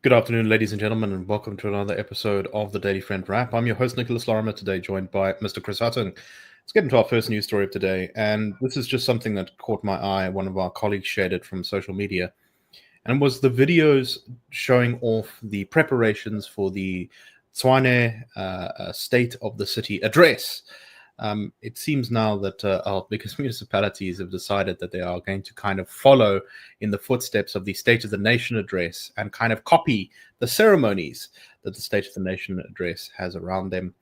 Good afternoon, ladies and gentlemen, and welcome to another episode of the Daily Friend Wrap. I'm your host, Nicholas Lorimer, today joined by Mr. Chris Hattingh. Let's get into our first news story of today, and this is just something that caught my eye. One of our colleagues shared it from social media, and it was the videos showing off the preparations for the Tshwane State of the City address. It seems now that our biggest municipalities have decided that they are going to kind of follow in the footsteps of the State of the Nation address and kind of copy the ceremonies that the State of the Nation address has around them.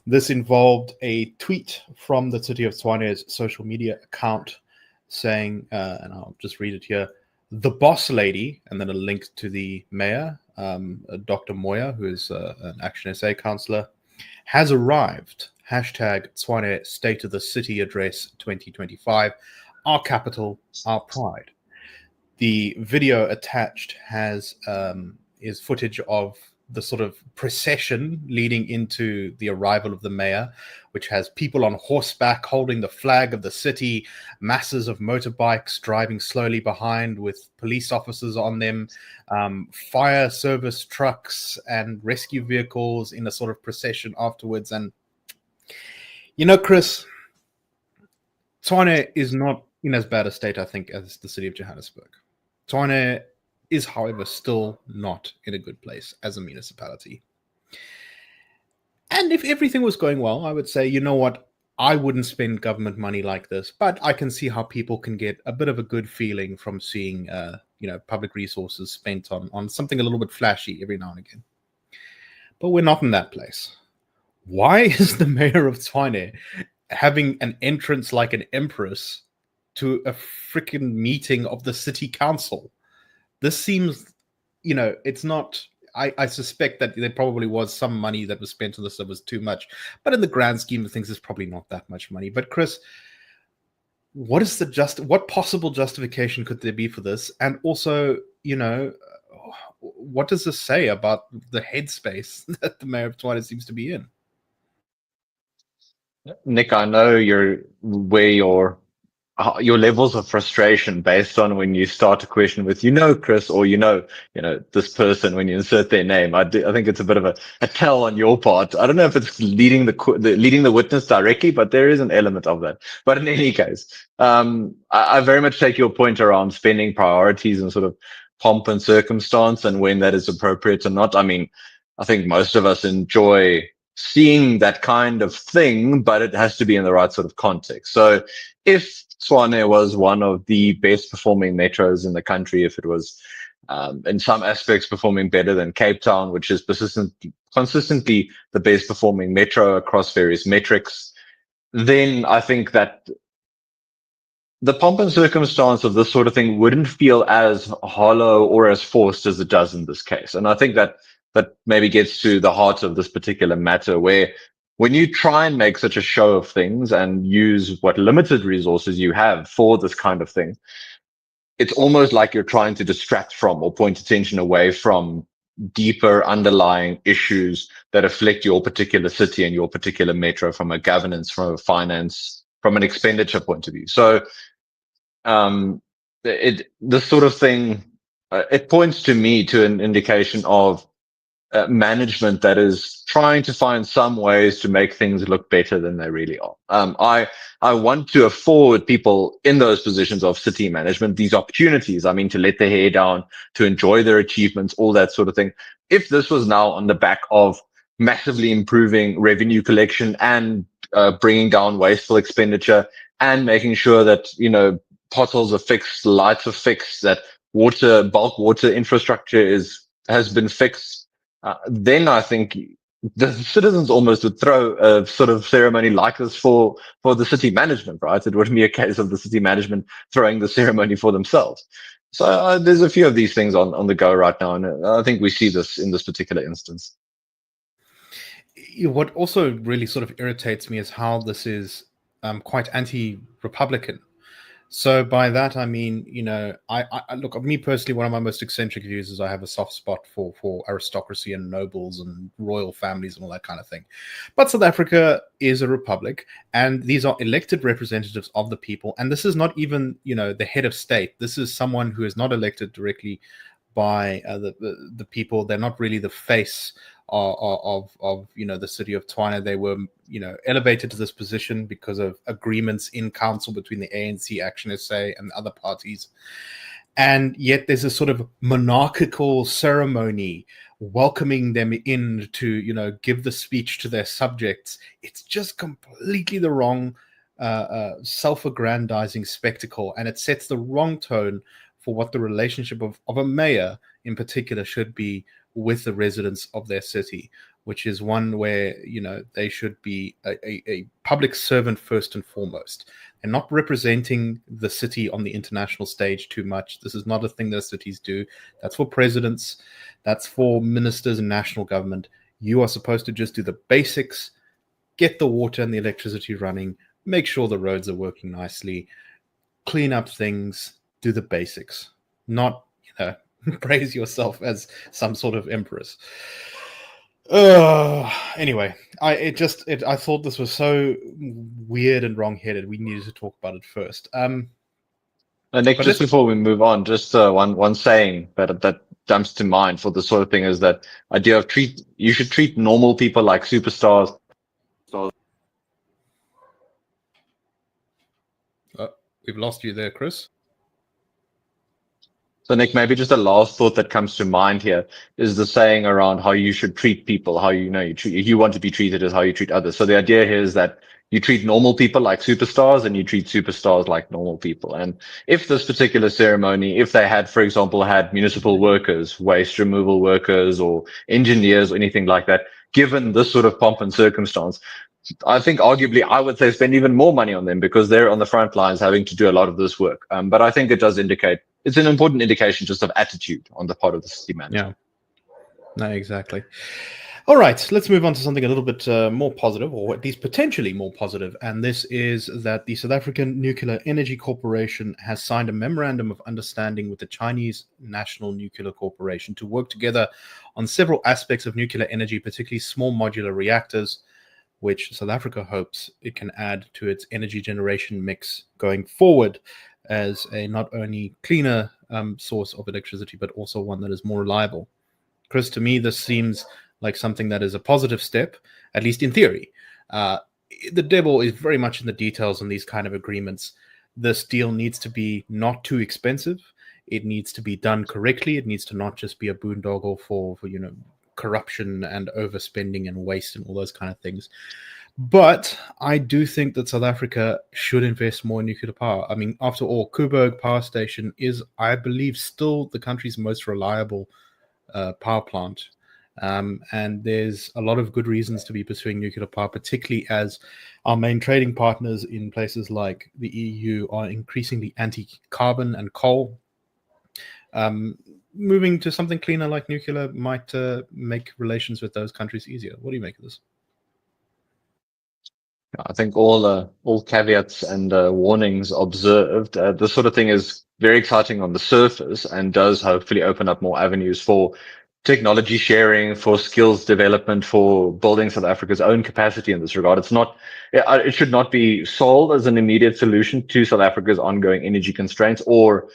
This involved a tweet from the City of Tshwane's social media account saying, and I'll just read it here, "The boss lady," and then a link to the mayor, Dr. Moya, who is an Action SA councillor, has arrived. #Tshwane State of the City Address 2025. Our capital, our pride. The video attached is footage of the sort of procession leading into the arrival of the mayor, which has people on horseback holding the flag of the city, masses of motorbikes driving slowly behind with police officers on them, fire service trucks and rescue vehicles in a sort of procession afterwards. And you know, Chris, Tshwane is not in as bad a state, I think, as the city of Johannesburg. Tshwane is, however, still not in a good place as a municipality. And if everything was going well, I would say, you know what, I wouldn't spend government money like this, but I can see how people can get a bit of a good feeling from seeing, public resources spent on something a little bit flashy every now and again. But we're not in that place. Why is the mayor of Tshwane having an entrance like an empress to a freaking meeting of the city council? This seems, it's not. I suspect that there probably was some money that was spent on this that was too much, but in the grand scheme of things, it's probably not that much money. But Chris, what possible justification could there be for this? And also, what does this say about the headspace that the mayor of Tshwane seems to be in? Nick, I know where your levels of frustration based on when you start a question with, Chris, or, this person, when you insert their name. I think it's a bit of a tell on your part. I don't know if it's leading the witness directly, but there is an element of that. But in any case, I very much take your point around spending priorities and sort of pomp and circumstance and when that is appropriate or not. I mean, I think most of us enjoy seeing that kind of thing, but it has to be in the right sort of context. So if Tshwane was one of the best performing metros in the country, if it was in some aspects performing better than Cape Town, which is consistently the best performing metro across various metrics, then I think that the pomp and circumstance of this sort of thing wouldn't feel as hollow or as forced as it does in this case. And I think that maybe gets to the heart of this particular matter, where when you try and make such a show of things and use what limited resources you have for this kind of thing, it's almost like you're trying to distract from or point attention away from deeper underlying issues that afflict your particular city and your particular metro from a governance, from a finance, from an expenditure point of view. So this sort of thing, it points to me to an indication of management that is trying to find some ways to make things look better than they really are. I want to afford people in those positions of city management these opportunities. I mean, to let their hair down, to enjoy their achievements, all that sort of thing. If this was now on the back of massively improving revenue collection and bringing down wasteful expenditure and making sure that, potholes are fixed, lights are fixed, that bulk water infrastructure has been fixed, then I think the citizens almost would throw a sort of ceremony like this for the city management, right? It wouldn't be a case of the city management throwing the ceremony for themselves. So there's a few of these things on the go right now, and I think we see this in this particular instance. What also really sort of irritates me is how this is quite anti-Republican. So by that, I mean, I look, me personally, one of my most eccentric views is I have a soft spot for aristocracy and nobles and royal families and all that kind of thing. But South Africa is a republic, and these are elected representatives of the people. And this is not even, the head of state. This is someone who is not elected directly by the people. They're not really the face of the city of Tshwane. They were elevated to this position because of agreements in council between the ANC, Action SA, and other parties. And yet there's a sort of monarchical ceremony welcoming them in to give the speech to their subjects. It's just completely the wrong self-aggrandizing spectacle, and it sets the wrong tone for what the relationship of a mayor in particular should be with the residents of their city, which is one where they should be a public servant first and foremost, and not representing the city on the international stage too much. This is not a thing that cities do. That's for presidents, that's for ministers and national government. You are supposed to just do the basics, get the water and the electricity running, make sure the roads are working nicely, clean up things, do the basics, not praise yourself as some sort of empress. Anyway, I thought this was so weird and wrong-headed. We needed to talk about it first. Nick, just before we move on, just one saying that jumps to mind for this sort of thing is that idea of you should treat normal people like superstars. We've lost you there, Chris. So Nick, maybe just a last thought that comes to mind here is the saying around how you should treat people, how you want to be treated is how you treat others. So the idea here is that you treat normal people like superstars and you treat superstars like normal people. And if this particular ceremony, if they had, for example, had municipal workers, waste removal workers, or engineers or anything like that, given this sort of pomp and circumstance, I think arguably I would say spend even more money on them because they're on the front lines having to do a lot of this work. But I think it does indicate, it's an important indication just of attitude on the part of the city manager. Yeah, no, exactly. All right, let's move on to something a little bit more positive, or at least potentially more positive. And this is that the South African Nuclear Energy Corporation has signed a memorandum of understanding with the Chinese National Nuclear Corporation to work together on several aspects of nuclear energy, particularly small modular reactors, which South Africa hopes it can add to its energy generation mix going forward as a not only cleaner source of electricity, but also one that is more reliable. Chris, to me, this seems like something that is a positive step, at least in theory. The devil is very much in the details on these kind of agreements. This deal needs to be not too expensive. It needs to be done correctly. It needs to not just be a boondoggle for corruption and overspending and waste and all those kind of things. But I do think that South Africa should invest more in nuclear power. I mean, after all, Koeberg Power Station is, I believe, still the country's most reliable power plant. And there's a lot of good reasons to be pursuing nuclear power, particularly as our main trading partners in places like the EU are increasingly anti-carbon and coal. Moving to something cleaner like nuclear might make relations with those countries easier. What do you make of this? I think all caveats and warnings observed. This sort of thing is very exciting on the surface and does hopefully open up more avenues for technology sharing, for skills development, for building South Africa's own capacity in this regard. It should not be sold as an immediate solution to South Africa's ongoing energy constraints, or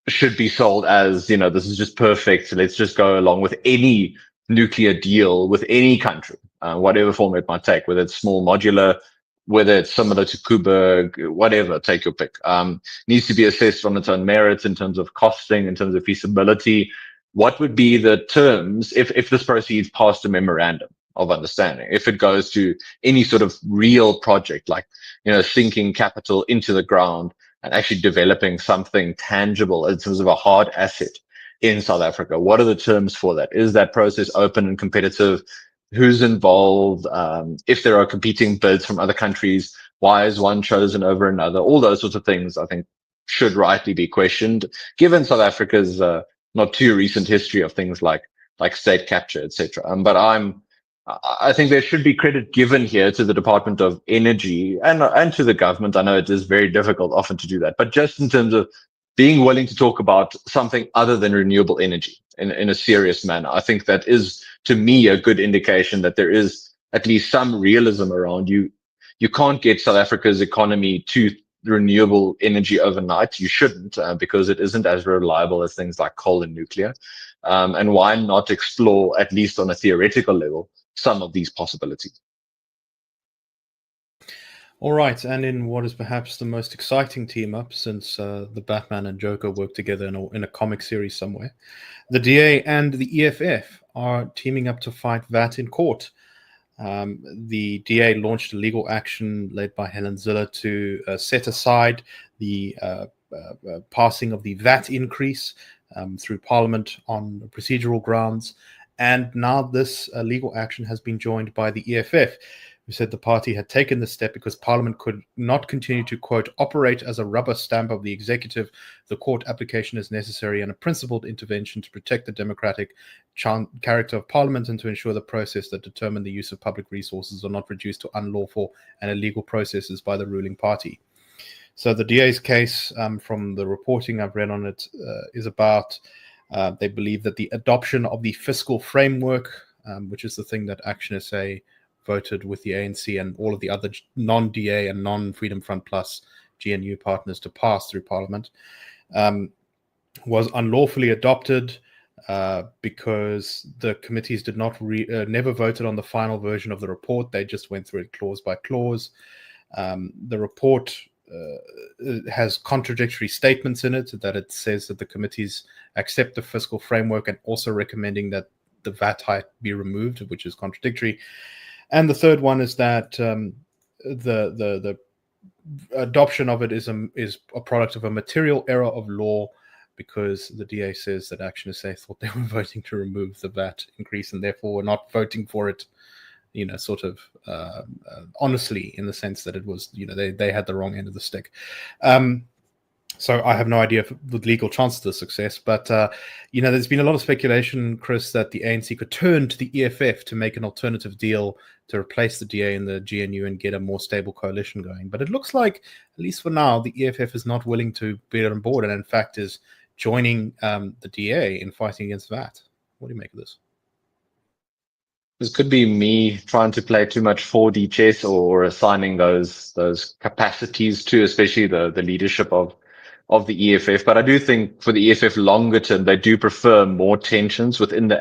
should be sold as, this is just perfect. So let's just go along with any nuclear deal with any country, whatever form it might take, whether it's small modular, whether it's similar to Koeberg, whatever, take your pick. Needs to be assessed on its own merits in terms of costing, in terms of feasibility. What would be the terms if this proceeds past a memorandum of understanding? If it goes to any sort of real project, like, sinking capital into the ground and actually developing something tangible in terms of a hard asset in South Africa, what are the terms for that? Is that process open and competitive? Who's involved? If there are competing bids from other countries, why is one chosen over another? All those sorts of things, I think, should rightly be questioned, given South Africa's not too recent history of things like state capture, etc. But I think there should be credit given here to the Department of Energy and to the government. I know it is very difficult often to do that, but just in terms of being willing to talk about something other than renewable energy in a serious manner, I think that is, to me, a good indication that there is at least some realism around you. You can't get South Africa's economy to renewable energy overnight. You shouldn't, because it isn't as reliable as things like coal and nuclear. And why not explore, at least on a theoretical level, some of these possibilities? All right, and in what is perhaps the most exciting team up since the Batman and Joker worked together in a comic series somewhere, the DA and the EFF are teaming up to fight VAT in court. The DA launched a legal action led by Helen Zille to set aside the passing of the VAT increase through Parliament on procedural grounds. And now this legal action has been joined by the EFF, who said the party had taken this step because Parliament could not continue to, quote, operate as a rubber stamp of the executive. The court application is necessary and a principled intervention to protect the democratic character of Parliament and to ensure the process that determine the use of public resources are not reduced to unlawful and illegal processes by the ruling party. So the DA's case, from the reporting I've read on it, is about they believe that the adoption of the fiscal framework, which is the thing that Action SA voted with the ANC and all of the other non-DA and non-Freedom Front Plus GNU partners to pass through Parliament, was unlawfully adopted because the committees did not never voted on the final version of the report. They just went through it clause by clause. The report has contradictory statements in it, that it says that the committees accept the fiscal framework and also recommending that the VAT height be removed, which is contradictory. And the third one is that the adoption of it is a product of a material error of law, because the DA says that Action SA thought they were voting to remove the VAT increase and therefore were not voting for it, sort of honestly, in the sense that it was, they had the wrong end of the stick. So I have no idea the legal chances of success, but there's been a lot of speculation, Chris, that the ANC could turn to the EFF to make an alternative deal to replace the DA and the GNU and get a more stable coalition going. But it looks like, at least for now, the EFF is not willing to be on board, and in fact is joining the DA in fighting against VAT. What do you make of this? This could be me trying to play too much 4D chess, or assigning those capacities to, especially the leadership of the EFF. But I do think for the EFF longer term, they do prefer more tensions between the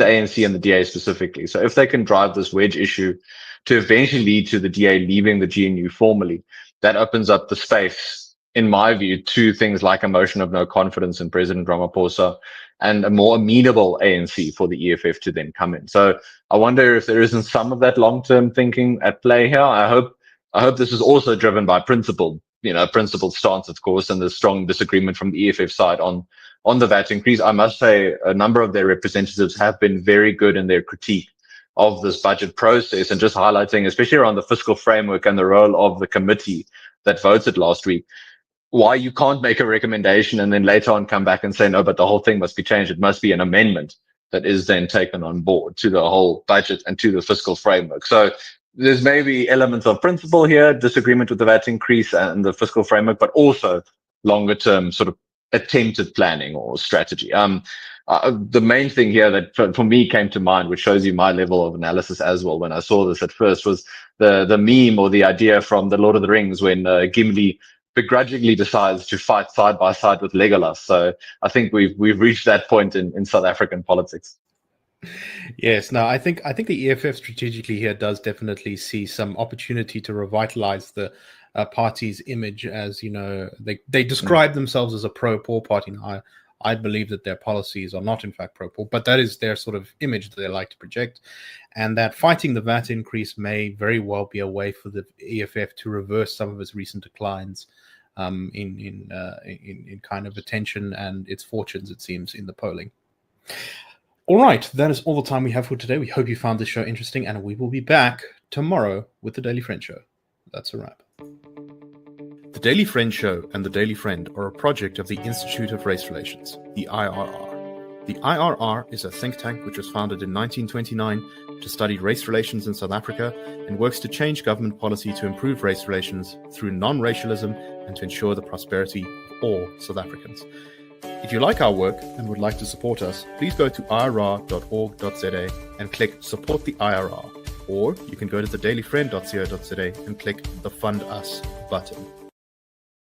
ANC and the DA specifically. So if they can drive this wedge issue to eventually lead to the DA leaving the GNU formally, that opens up the space, in my view, to things like a motion of no confidence in President Ramaphosa and a more amenable ANC for the EFF to then come in. So I wonder if there isn't some of that long-term thinking at play here. I hope this is also driven by principled stance, of course, and the strong disagreement from the EFF side on the VAT increase. I must say a number of their representatives have been very good in their critique of this budget process, and just highlighting, especially around the fiscal framework and the role of the committee that voted last week, why you can't make a recommendation and then later on come back and say, no, but the whole thing must be changed. It must be an amendment that is then taken on board to the whole budget and to the fiscal framework. So there's maybe elements of principle here, disagreement with the VAT increase and the fiscal framework, but also longer term sort of attempted planning or strategy. The main thing here that for me came to mind, which shows you my level of analysis as well when I saw this at first, was the meme or the idea from The Lord of the Rings when Gimli begrudgingly decides to fight side by side with Legolas. So I think we've reached that point in South African politics. Yes, no, I think the EFF strategically here does definitely see some opportunity to revitalize the party's image, as they describe themselves as a pro-poor party. Now, I believe that their policies are not in fact pro-poor, but that is their sort of image that they like to project, and that fighting the VAT increase may very well be a way for the EFF to reverse some of its recent declines in kind of attention and its fortunes, it seems, in the polling. All right, that is all the time we have for today. We hope you found this show interesting, and we will be back tomorrow with the Daily Friend Show. That's a wrap. The Daily Friend Show and the Daily Friend are a project of the Institute of Race Relations, the IRR. The IRR is a think tank which was founded in 1929 to study race relations in South Africa and works to change government policy to improve race relations through non-racialism and to ensure the prosperity of all South Africans. If you like our work and would like to support us, please go to irr.org.za and click Support the IRR. Or you can go to thedailyfriend.co.za and click the Fund Us button.